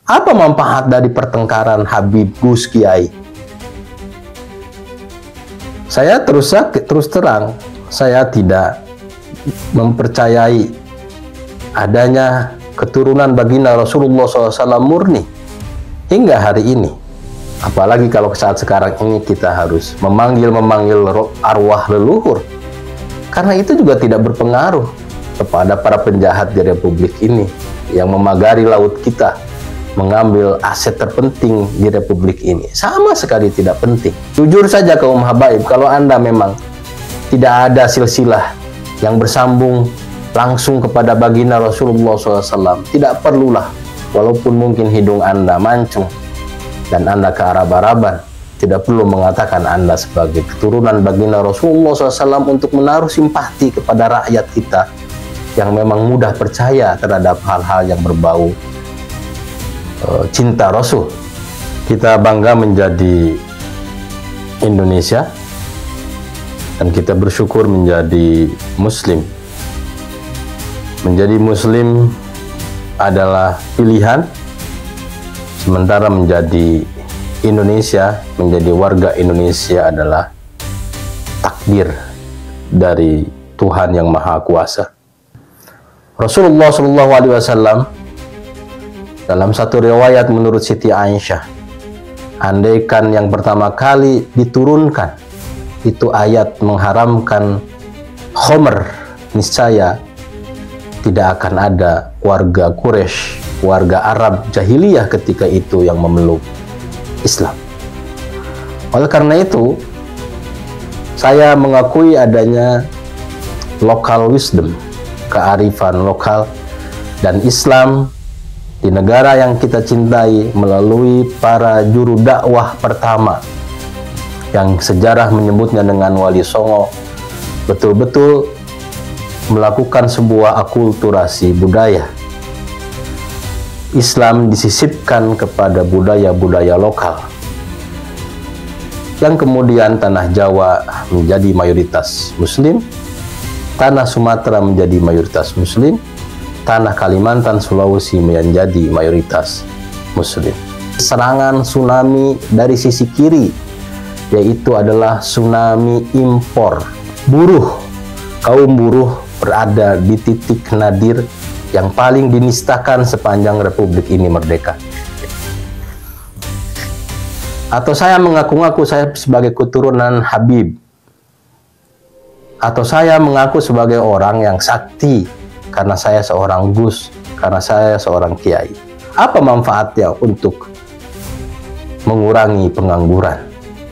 Apa manfaat dari pertengkaran Habib Gus Kiai? Saya terus terang, saya tidak mempercayai adanya keturunan baginda Rasulullah SAW murni hingga hari ini. Apalagi kalau saat sekarang ini kita harus memanggil arwah leluhur, karena itu juga tidak berpengaruh kepada para penjahat di Republik ini yang memagari laut kita, mengambil aset terpenting di Republik ini. Sama sekali tidak penting. Jujur saja kaum habaib, kalau Anda memang tidak ada silsilah yang bersambung langsung kepada baginda Rasulullah SAW, tidak perlulah, walaupun mungkin hidung Anda mancung dan Anda kearab-araban, tidak perlu mengatakan Anda sebagai keturunan baginda Rasulullah SAW untuk menaruh simpati kepada rakyat kita yang memang mudah percaya terhadap hal-hal yang berbau cinta Rasul. Kita bangga menjadi Indonesia dan kita bersyukur menjadi Muslim. Menjadi Muslim adalah pilihan, sementara menjadi Indonesia, menjadi warga Indonesia adalah takdir dari Tuhan yang Maha Kuasa. Rasulullah SAW dalam satu riwayat menurut Siti Aisyah, andaikan yang pertama kali diturunkan itu ayat mengharamkan khamr, niscaya tidak akan ada warga Quraisy, warga Arab jahiliyah ketika itu yang memeluk Islam. Oleh karena itu, saya mengakui adanya local wisdom, kearifan lokal dan Islam di negara yang kita cintai melalui para juru dakwah pertama yang sejarah menyebutnya dengan Wali Songo, betul-betul melakukan sebuah akulturasi budaya. Islam disisipkan kepada budaya-budaya lokal yang kemudian tanah Jawa menjadi mayoritas Muslim, tanah Sumatera menjadi mayoritas Muslim, tanah Kalimantan, Sulawesi menjadi mayoritas Muslim. Serangan tsunami dari sisi kiri, yaitu adalah tsunami impor. Kaum buruh berada di titik nadir yang paling dinistakan sepanjang Republik ini merdeka. Atau saya mengaku-ngaku saya sebagai keturunan Habib, atau saya mengaku sebagai orang yang sakti karena saya seorang Gus, karena saya seorang Kiai. Apa manfaatnya untuk mengurangi pengangguran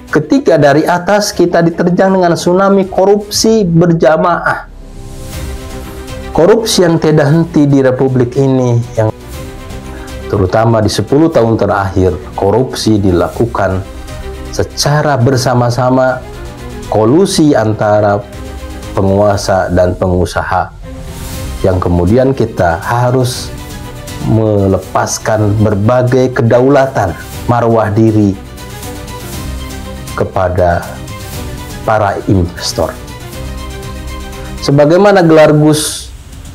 ketika dari atas kita diterjang dengan tsunami korupsi berjamaah? Korupsi yang tidak henti di Republik ini, yang terutama di 10 tahun terakhir, korupsi dilakukan secara bersama-sama, kolusi antara penguasa dan pengusaha, yang kemudian kita harus melepaskan berbagai kedaulatan, marwah diri kepada para investor. Sebagaimana gelar Gus,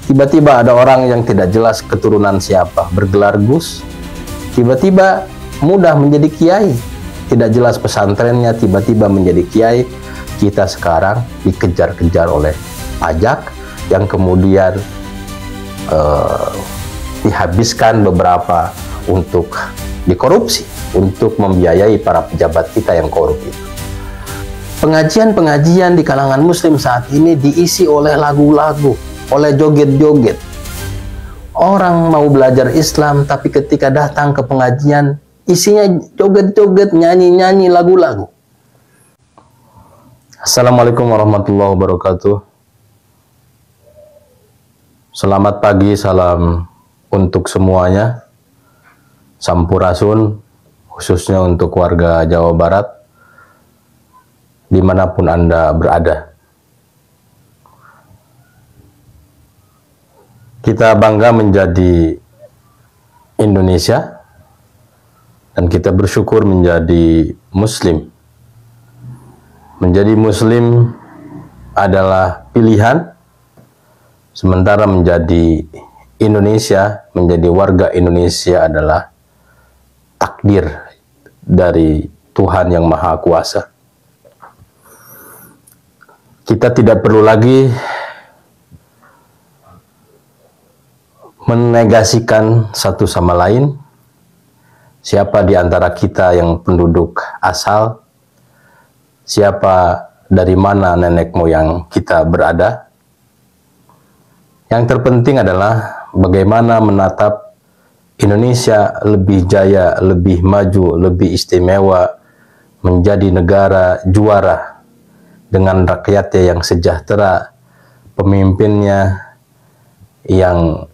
tiba-tiba ada orang yang tidak jelas keturunan siapa bergelar Gus, tiba-tiba mudah menjadi kiai, tidak jelas pesantrennya, tiba-tiba menjadi kiai. Kita sekarang dikejar-kejar oleh pajak yang kemudian dihabiskan beberapa untuk dikorupsi, untuk membiayai para pejabat kita yang korup itu. Pengajian-pengajian di kalangan Muslim saat ini diisi oleh lagu-lagu, oleh joget-joget. Orang mau belajar Islam, tapi ketika datang ke pengajian, isinya joget-joget, nyanyi-nyanyi lagu-lagu. Assalamualaikum warahmatullahi wabarakatuh. Selamat pagi, salam untuk semuanya. Sampurasun, khususnya untuk warga Jawa Barat, dimanapun Anda berada. Kita bangga menjadi Indonesia dan kita bersyukur menjadi Muslim. Menjadi Muslim adalah pilihan, sementara menjadi Indonesia, menjadi warga Indonesia adalah takdir dari Tuhan yang Maha Kuasa. Kita tidak perlu lagi menegasikan satu sama lain. Siapa di antara kita yang penduduk asal, siapa dari mana nenek moyang kita berada. Yang terpenting adalah bagaimana menatap Indonesia lebih jaya, lebih maju, lebih istimewa, menjadi negara juara dengan rakyatnya yang sejahtera, pemimpinnya yang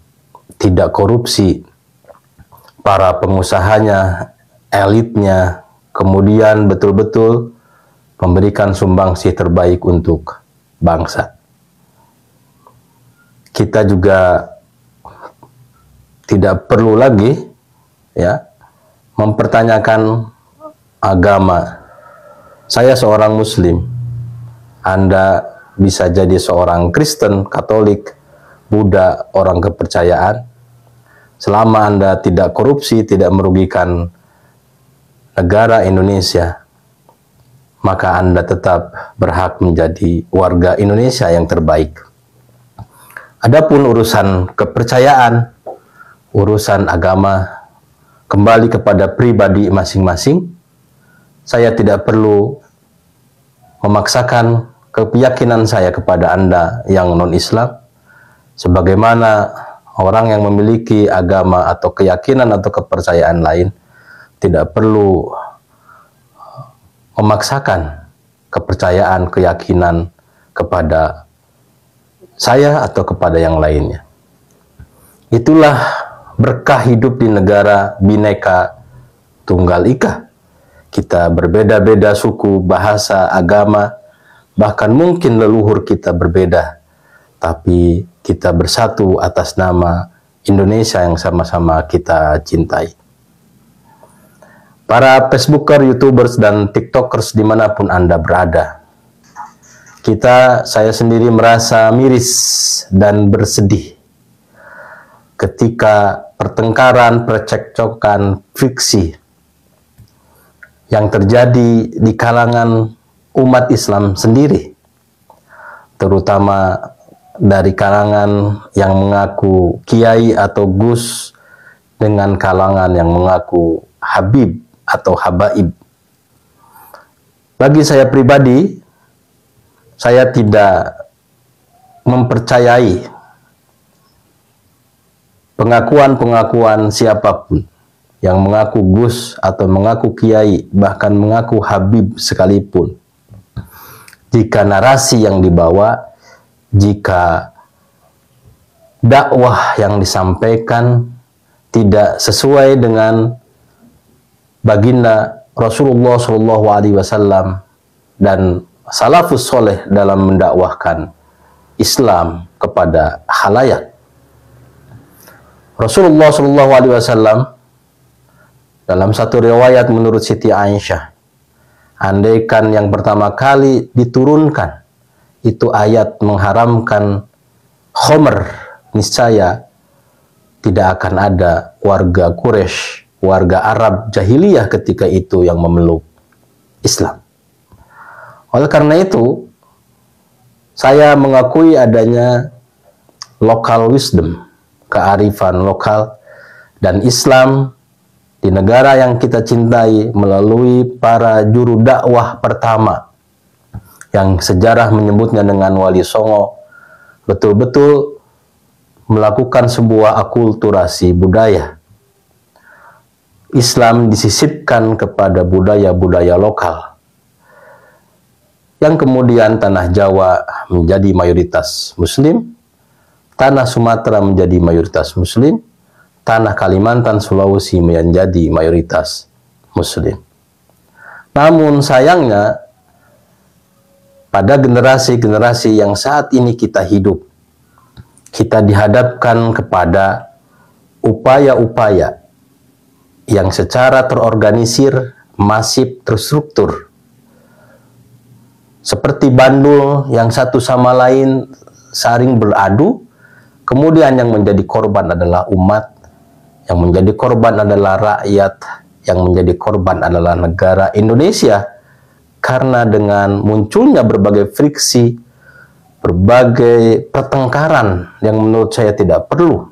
tidak korupsi, para pengusahanya, elitnya, kemudian betul-betul memberikan sumbangsi terbaik untuk bangsa. Kita juga tidak perlu lagi mempertanyakan agama. Saya seorang Muslim, Anda bisa jadi seorang Kristen, Katolik, Buddha, orang kepercayaan. Selama Anda tidak korupsi, tidak merugikan negara Indonesia, maka Anda tetap berhak menjadi warga Indonesia yang terbaik. Adapun urusan kepercayaan, urusan agama, kembali kepada pribadi masing-masing. Saya tidak perlu memaksakan keyakinan saya kepada Anda yang non-Islam, sebagaimana orang yang memiliki agama atau keyakinan atau kepercayaan lain tidak perlu memaksakan kepercayaan, keyakinan kepada saya atau kepada yang lainnya. Itulah berkah hidup di negara Bhinneka Tunggal Ika. Kita berbeda-beda suku, bahasa, agama, bahkan mungkin leluhur kita berbeda, tapi kita bersatu atas nama Indonesia yang sama-sama kita cintai. Para Facebooker, YouTubers, dan TikTokers dimanapun Anda berada, saya sendiri merasa miris dan bersedih ketika pertengkaran, percekcokan, friksi yang terjadi di kalangan umat Islam sendiri, terutama dari kalangan yang mengaku kiai atau gus dengan kalangan yang mengaku habib atau habaib. Bagi saya pribadi, saya tidak mempercayai pengakuan-pengakuan siapapun yang mengaku gus atau mengaku kiai, bahkan mengaku habib sekalipun, jika narasi yang dibawa, jika dakwah yang disampaikan tidak sesuai dengan baginda Rasulullah SAW dan salafus soleh dalam mendakwahkan Islam kepada khalayak. Rasulullah SAW dalam satu riwayat menurut Siti Aisyah, andaikan yang pertama kali diturunkan itu ayat mengharamkan khomer, niscaya tidak akan ada warga Quraisy, warga Arab jahiliyah ketika itu yang memeluk Islam. Oleh karena itu, saya mengakui adanya local wisdom, kearifan lokal, dan Islam di negara yang kita cintai melalui para juru dakwah pertama yang sejarah menyebutnya dengan Wali Songo, betul-betul melakukan sebuah akulturasi budaya. Islam disisipkan kepada budaya-budaya lokal, yang kemudian tanah Jawa menjadi mayoritas Muslim, tanah Sumatera menjadi mayoritas Muslim, tanah Kalimantan, Sulawesi menjadi mayoritas Muslim. Namun sayangnya, pada generasi-generasi yang saat ini kita hidup, kita dihadapkan kepada upaya-upaya yang secara terorganisir, masif, terstruktur, seperti bandul yang satu sama lain saling beradu, kemudian yang menjadi korban adalah umat, yang menjadi korban adalah rakyat, yang menjadi korban adalah negara Indonesia, karena dengan munculnya berbagai friksi, berbagai pertengkaran yang menurut saya tidak perlu.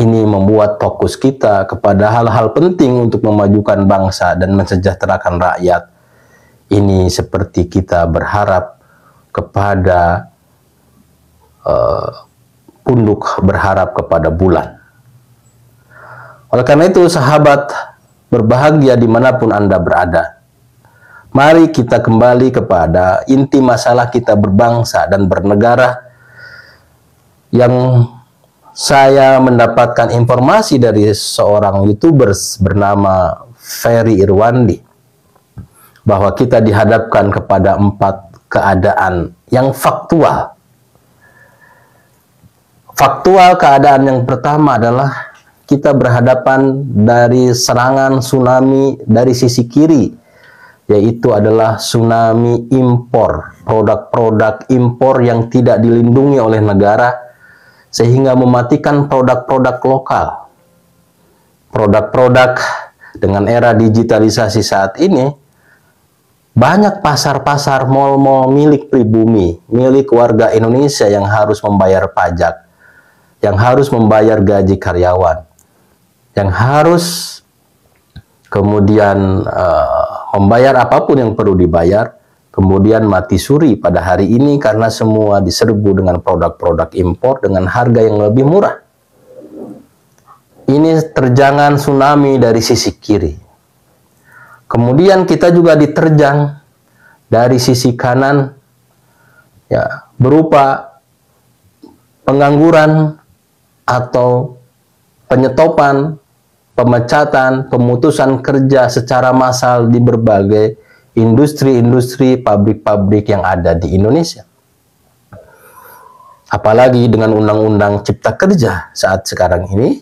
Ini membuat fokus kita kepada hal-hal penting untuk memajukan bangsa dan mensejahterakan rakyat. Ini seperti kita berharap kepada punduk berharap kepada bulan. Oleh karena itu, sahabat berbahagia dimanapun Anda berada, mari kita kembali kepada inti masalah kita berbangsa dan bernegara. Yang saya mendapatkan informasi dari seorang YouTuber bernama Ferry Irwandi, bahwa kita dihadapkan kepada 4 keadaan yang faktual. Faktual keadaan yang pertama adalah kita berhadapan dari serangan tsunami dari sisi kiri, yaitu adalah tsunami impor, produk-produk impor yang tidak dilindungi oleh negara, sehingga mematikan produk-produk lokal. Produk-produk dengan era digitalisasi saat ini, banyak pasar-pasar, mal-mal milik pribumi, milik warga Indonesia yang harus membayar pajak, yang harus membayar gaji karyawan, yang harus kemudian membayar apapun yang perlu dibayar, kemudian mati suri pada hari ini karena semua diserbu dengan produk-produk impor dengan harga yang lebih murah. Ini terjangan tsunami dari sisi kiri. Kemudian kita juga diterjang dari sisi kanan, ya, berupa pengangguran atau penyetopan, pemecatan, pemutusan kerja secara massal di berbagai industri-industri, pabrik-pabrik yang ada di Indonesia. Apalagi dengan Undang-Undang Cipta Kerja saat sekarang ini,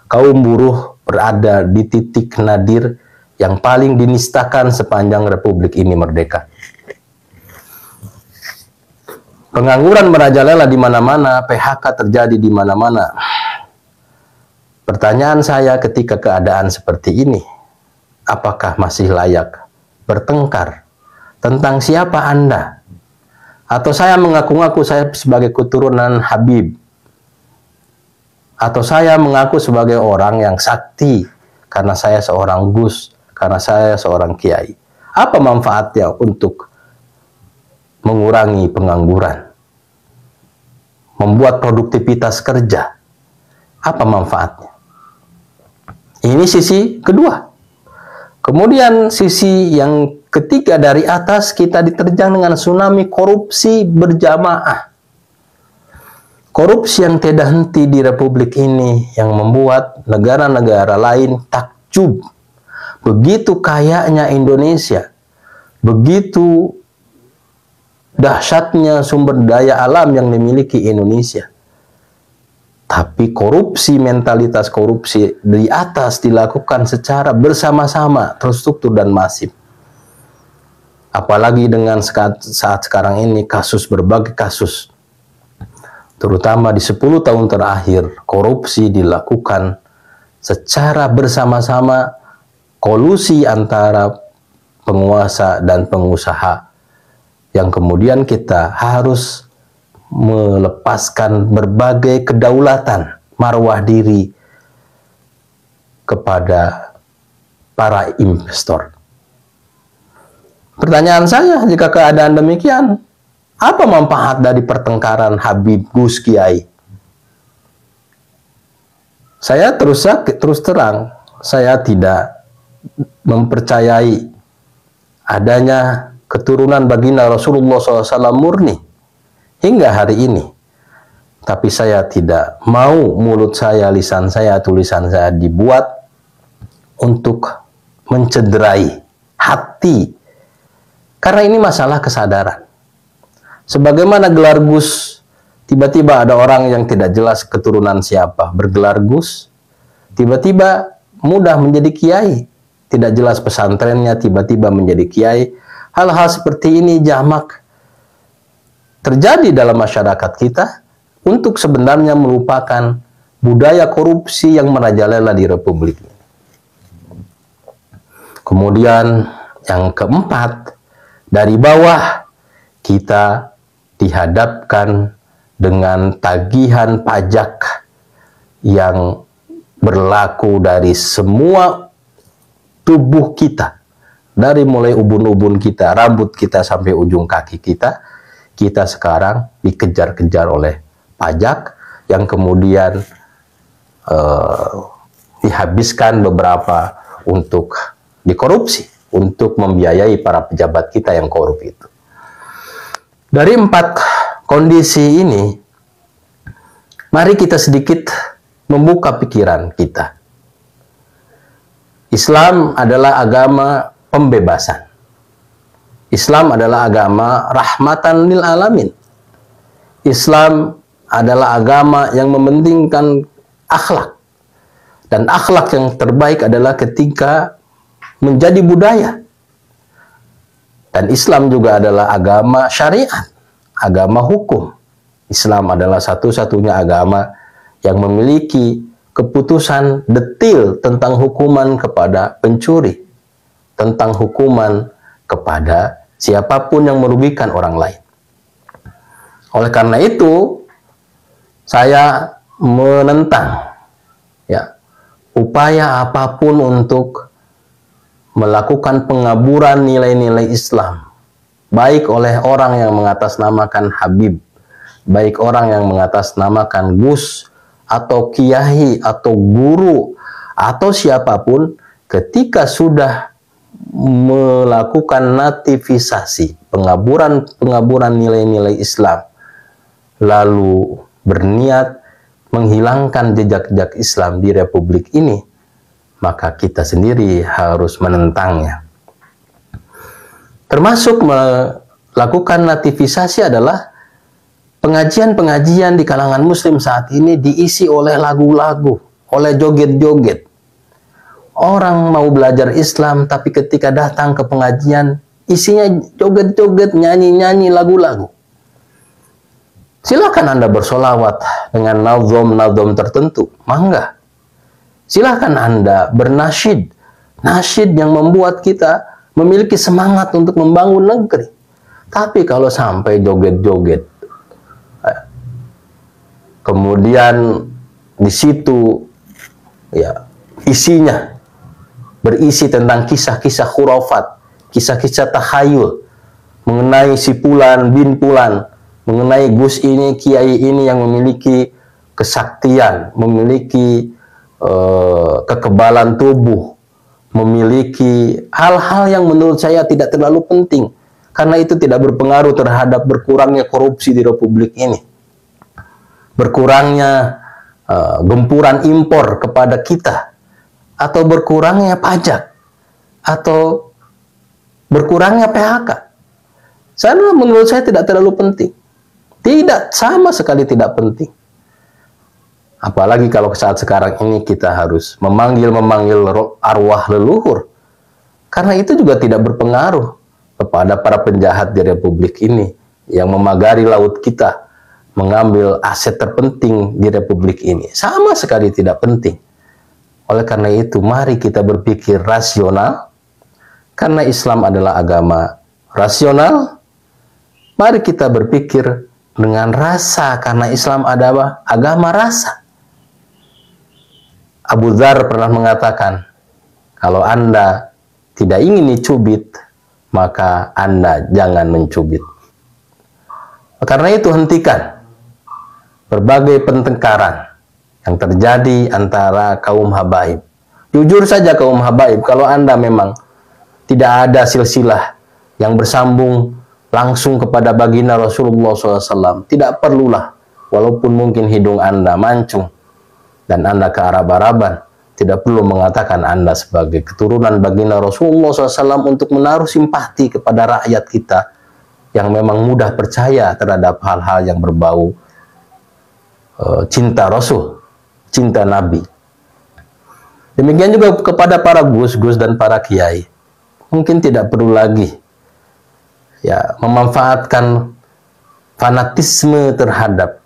kaum buruh berada di titik nadir yang paling dinistakan sepanjang Republik ini merdeka. Pengangguran merajalela di mana-mana, PHK terjadi di mana-mana. Pertanyaan saya ketika keadaan seperti ini, apakah masih layak bertengkar tentang siapa Anda? Atau saya mengaku-ngaku saya sebagai keturunan Habib? Atau saya mengaku sebagai orang yang sakti karena saya seorang Gus, karena saya seorang kiai? Apa manfaatnya untuk mengurangi pengangguran? Membuat produktivitas kerja. Apa manfaatnya? Ini sisi kedua. Kemudian sisi yang ketiga, dari atas kita diterjang dengan tsunami korupsi berjamaah. Korupsi yang tidak henti di Republik ini yang membuat negara-negara lain takjub. Begitu kayanya Indonesia, begitu dahsyatnya sumber daya alam yang dimiliki Indonesia. Tapi korupsi, mentalitas korupsi di atas dilakukan secara bersama-sama, terstruktur dan masif. Apalagi dengan saat sekarang ini berbagai kasus, terutama di 10 tahun terakhir, korupsi dilakukan secara bersama-sama, kolusi antara penguasa dan pengusaha, yang kemudian kita harus melepaskan berbagai kedaulatan, marwah diri kepada para investor. Pertanyaan saya, jika keadaan demikian, apa manfaat dari pertengkaran Habib Gus Kiai? Saya terus terang, saya tidak mempercayai adanya keturunan baginda Rasulullah SAW murni hingga hari ini. Tapi saya tidak mau mulut saya, lisan saya, tulisan saya dibuat untuk mencederai hati. Karena ini masalah kesadaran. Sebagaimana gelar Gus, tiba-tiba ada orang yang tidak jelas keturunan siapa bergelar Gus, tiba-tiba mudah menjadi kiai, tidak jelas pesantrennya, tiba-tiba menjadi kiai. Hal-hal seperti ini jamak terjadi dalam masyarakat kita untuk sebenarnya melupakan budaya korupsi yang merajalela di Republik ini. Kemudian yang keempat, dari bawah kita dihadapkan dengan tagihan pajak yang berlaku dari semua tubuh kita, dari mulai ubun-ubun kita, rambut kita sampai ujung kaki kita. Kita sekarang dikejar-kejar oleh pajak yang kemudian dihabiskan beberapa untuk dikorupsi, untuk membiayai para pejabat kita yang korup itu. Dari 4 kondisi ini, mari kita sedikit membuka pikiran kita. Islam adalah agama pembebasan. Islam adalah agama rahmatan lil alamin. Islam adalah agama yang mementingkan akhlak. Dan akhlak yang terbaik adalah ketika menjadi budaya. Dan Islam juga adalah agama syariat, agama hukum. Islam adalah satu-satunya agama yang memiliki keputusan detil tentang hukuman kepada pencuri, tentang hukuman kepada siapapun yang merugikan orang lain. Oleh karena itu, saya menentang upaya apapun untuk melakukan pengaburan nilai-nilai Islam, baik oleh orang yang mengatasnamakan Habib, baik orang yang mengatasnamakan Gus, atau kiai, atau guru, atau siapapun, ketika sudah melakukan nativisasi, pengaburan nilai-nilai Islam, lalu berniat menghilangkan jejak-jejak Islam di Republik ini, maka kita sendiri harus menentangnya. Termasuk melakukan nativisasi adalah pengajian-pengajian di kalangan Muslim saat ini diisi oleh lagu-lagu, oleh joget-joget. Orang mau belajar Islam, tapi ketika datang ke pengajian, isinya joget-joget, nyanyi-nyanyi lagu-lagu. Silakan Anda bersolawat dengan nazom-nazom tertentu, mangga. Silakan Anda bernasyid, nasyid yang membuat kita memiliki semangat untuk membangun negeri. Tapi kalau sampai joget-joget, kemudian di situ isinya berisi tentang kisah-kisah khurafat, kisah-kisah takhayul mengenai si Fulan bin Fulan, mengenai Gus ini, kiai ini yang memiliki kesaktian, memiliki kekebalan tubuh, memiliki hal-hal yang menurut saya tidak terlalu penting, karena itu tidak berpengaruh terhadap berkurangnya korupsi di Republik ini, berkurangnya gempuran impor kepada kita, atau berkurangnya pajak, atau berkurangnya PHK. Menurut saya tidak terlalu penting. Tidak, sama sekali tidak penting. Apalagi kalau saat sekarang ini kita harus memanggil arwah leluhur. Karena itu juga tidak berpengaruh kepada para penjahat di Republik ini yang memagari laut kita, mengambil aset terpenting di Republik ini. Sama sekali tidak penting. Oleh karena itu, mari kita berpikir rasional. Karena Islam adalah agama rasional, mari kita berpikir dengan rasa, karena Islam adalah agama rasa. Abu Dzar pernah mengatakan, kalau Anda tidak ingin dicubit, maka Anda jangan mencubit. Karena itu hentikan berbagai pertengkaran yang terjadi antara kaum habaib. Jujur saja kaum habaib, kalau Anda memang tidak ada silsilah yang bersambung langsung kepada baginda Rasulullah SAW, tidak perlulah, walaupun mungkin hidung Anda mancung dan Anda kearab-araban, tidak perlu mengatakan Anda sebagai keturunan baginda Rasulullah SAW untuk menaruh simpati kepada rakyat kita yang memang mudah percaya terhadap hal-hal yang berbau cinta Rasul, cinta Nabi. Demikian juga kepada para gus-gus dan para kiai. Mungkin tidak perlu lagi memanfaatkan fanatisme terhadap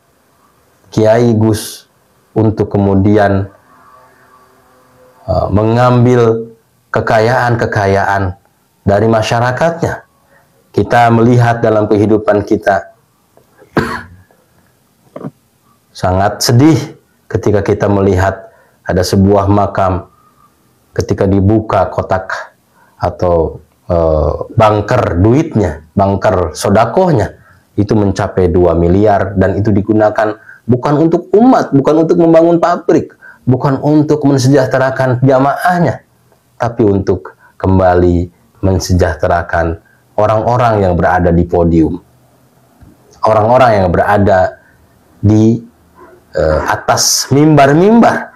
kiai gus untuk kemudian mengambil kekayaan-kekayaan dari masyarakatnya. Kita melihat dalam kehidupan kita sangat sedih ketika kita melihat ada sebuah makam, ketika dibuka kotak atau bangker duitnya, bangker sodakohnya, itu mencapai 2 miliar, dan itu digunakan bukan untuk umat, bukan untuk membangun pabrik, bukan untuk mensejahterakan jamaahnya, tapi untuk kembali mensejahterakan orang-orang yang berada di podium, orang-orang yang berada di atas mimbar-mimbar.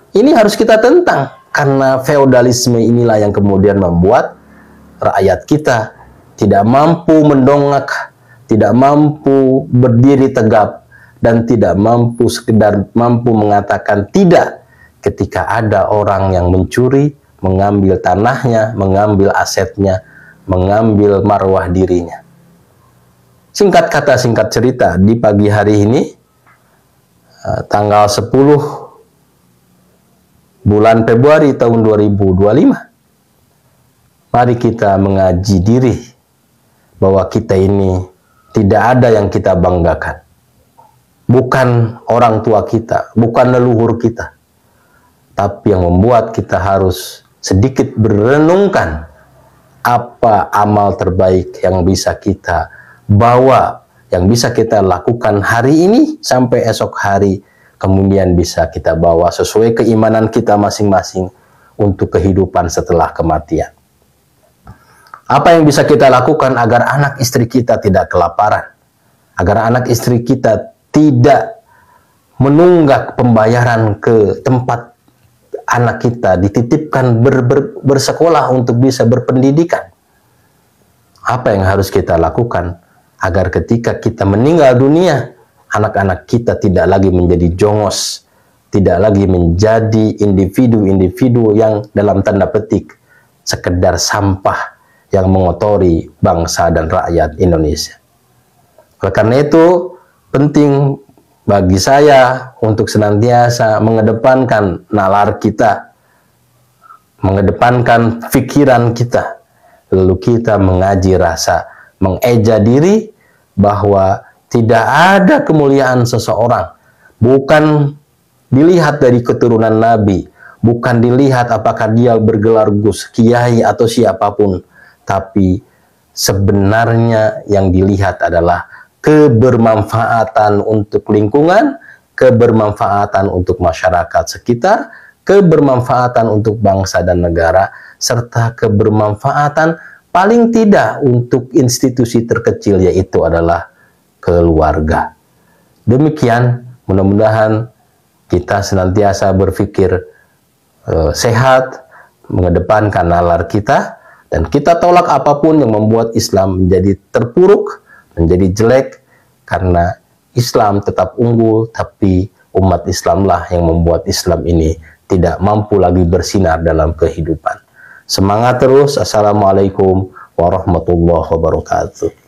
Ini harus kita tentang, karena feodalisme inilah yang kemudian membuat rakyat kita tidak mampu mendongak, tidak mampu berdiri tegap, dan tidak mampu sekedar mampu mengatakan tidak ketika ada orang yang mencuri, mengambil tanahnya, mengambil asetnya, mengambil marwah dirinya. Singkat kata, singkat cerita, di pagi hari ini, tanggal 10 bulan Februari tahun 2025, mari kita mengaji diri bahwa kita ini tidak ada yang kita banggakan. Bukan orang tua kita, bukan leluhur kita, tapi yang membuat kita harus sedikit berenungkan apa amal terbaik yang bisa kita bawa, yang bisa kita lakukan hari ini sampai esok hari, kemudian bisa kita bawa sesuai keimanan kita masing-masing untuk kehidupan setelah kematian. Apa yang bisa kita lakukan agar anak istri kita tidak kelaparan, agar anak istri kita tidak menunggak pembayaran ke tempat anak kita dititipkan bersekolah untuk bisa berpendidikan. Apa yang harus kita lakukan agar ketika kita meninggal dunia, anak-anak kita tidak lagi menjadi jongos, tidak lagi menjadi individu-individu yang dalam tanda petik sekedar sampah yang mengotori bangsa dan rakyat Indonesia. Oleh karena itu, penting bagi saya untuk senantiasa mengedepankan nalar kita, mengedepankan pikiran kita, lalu kita mengaji rasa, mengeja diri bahwa tidak ada kemuliaan seseorang bukan dilihat dari keturunan Nabi, bukan dilihat apakah dia bergelar Gus, Kiai atau siapapun, tapi sebenarnya yang dilihat adalah kebermanfaatan untuk lingkungan, kebermanfaatan untuk masyarakat sekitar, kebermanfaatan untuk bangsa dan negara, serta kebermanfaatan paling tidak untuk institusi terkecil, yaitu adalah keluarga. Demikian, mudah-mudahan kita senantiasa berpikir sehat, mengedepankan nalar kita, dan kita tolak apapun yang membuat Islam menjadi terpuruk, menjadi jelek, karena Islam tetap unggul, tapi umat Islamlah yang membuat Islam ini tidak mampu lagi bersinar dalam kehidupan. Semangat terus. Assalamualaikum warahmatullahi wabarakatuh.